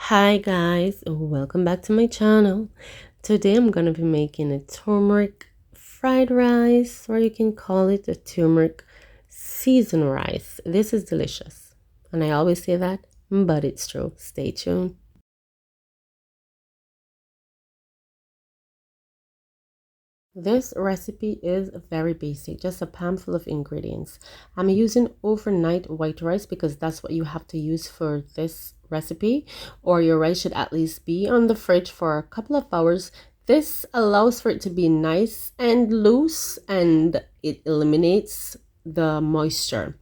Hi guys, welcome back to my channel. Today I'm gonna be making a turmeric fried rice, or you can call it a turmeric seasoned rice. This is delicious, and I always say that, but it's true. Stay tuned. This recipe is very basic, just a pan full of ingredients. I'm using overnight white rice because that's what you have to use for this recipe, or your rice should at least be on the fridge for a couple of hours. This allows for it to be nice and loose, and it eliminates the moisture.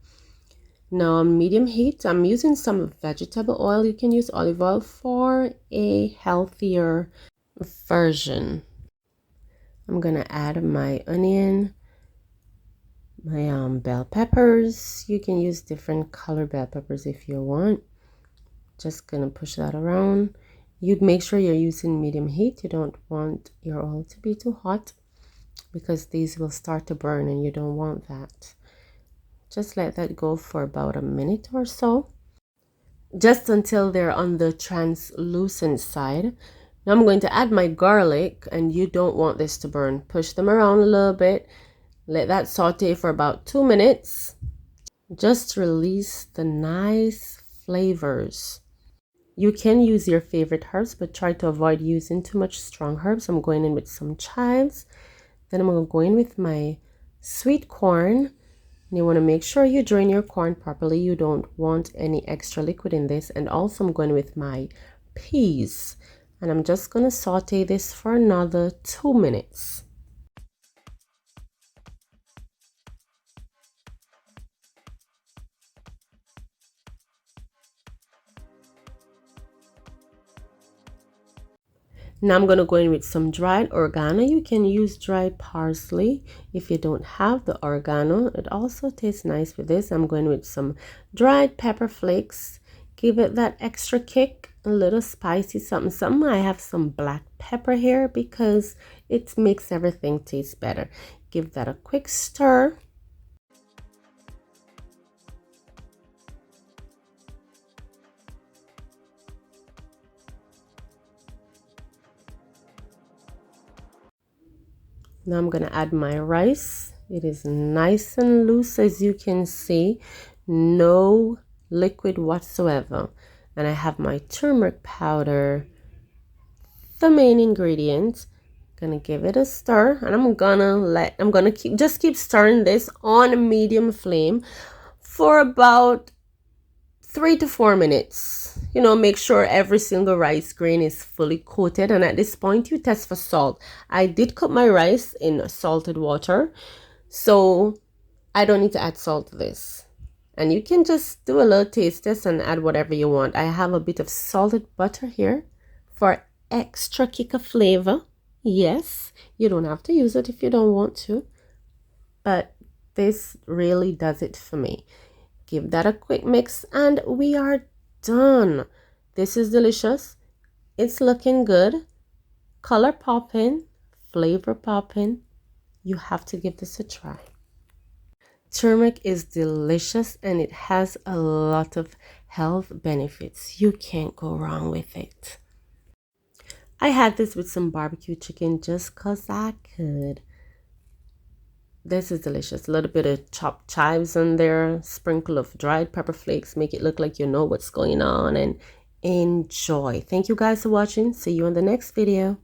Now on medium heat, I'm using some vegetable oil. You can use olive oil for a healthier version. I'm gonna add my onion, my bell peppers. You can use different color bell peppers if you want. Just gonna push that around. You'd make sure you're using medium heat. You don't want your oil to be too hot because these will start to burn and you don't want that. Just let that go for about a minute or so, just until they're on the translucent side. Now I'm going to add my garlic, and you don't want this to burn. Push them around a little bit. Let that saute for about 2 minutes. Just release the nice flavors. You can use your favorite herbs, but try to avoid using too much strong herbs. I'm going in with some chives. Then I'm going to go in with my sweet corn. And you want to make sure you drain your corn properly. You don't want any extra liquid in this. And also I'm going with my peas. And I'm just going to saute this for another 2 minutes. Now I'm going to go in with some dried oregano. You can use dried parsley if you don't have the oregano. It also tastes nice with this. I'm going with some dried pepper flakes. Give it that extra kick, a little spicy something. I have some black pepper here because it makes everything taste better. Give that a quick stir. Now I'm going to add my rice. It is nice and loose, as you can see, no liquid whatsoever. And I have my turmeric powder, the main ingredient. Gonna give it a stir, and I'm gonna keep stirring this on medium flame for about 3 to 4 minutes. Make sure every single rice grain is fully coated, and at this point you test for salt. I did cook my rice in salted water, so I don't need to add salt to this. And you can just do a little taste test and add whatever you want. I have a bit of salted butter here for extra kick of flavor. Yes, you don't have to use it if you don't want to, but this really does it for me. Give that a quick mix and we are done. This is delicious. It's looking good. Color popping, flavor popping. You have to give this a try. Turmeric is delicious and it has a lot of health benefits. You can't go wrong with it. I had this with some barbecue chicken just because I could. This is delicious. A little bit of chopped chives in there, sprinkle of dried pepper flakes, make it look like you know what's going on, and enjoy. Thank you guys for watching. See you in the next video.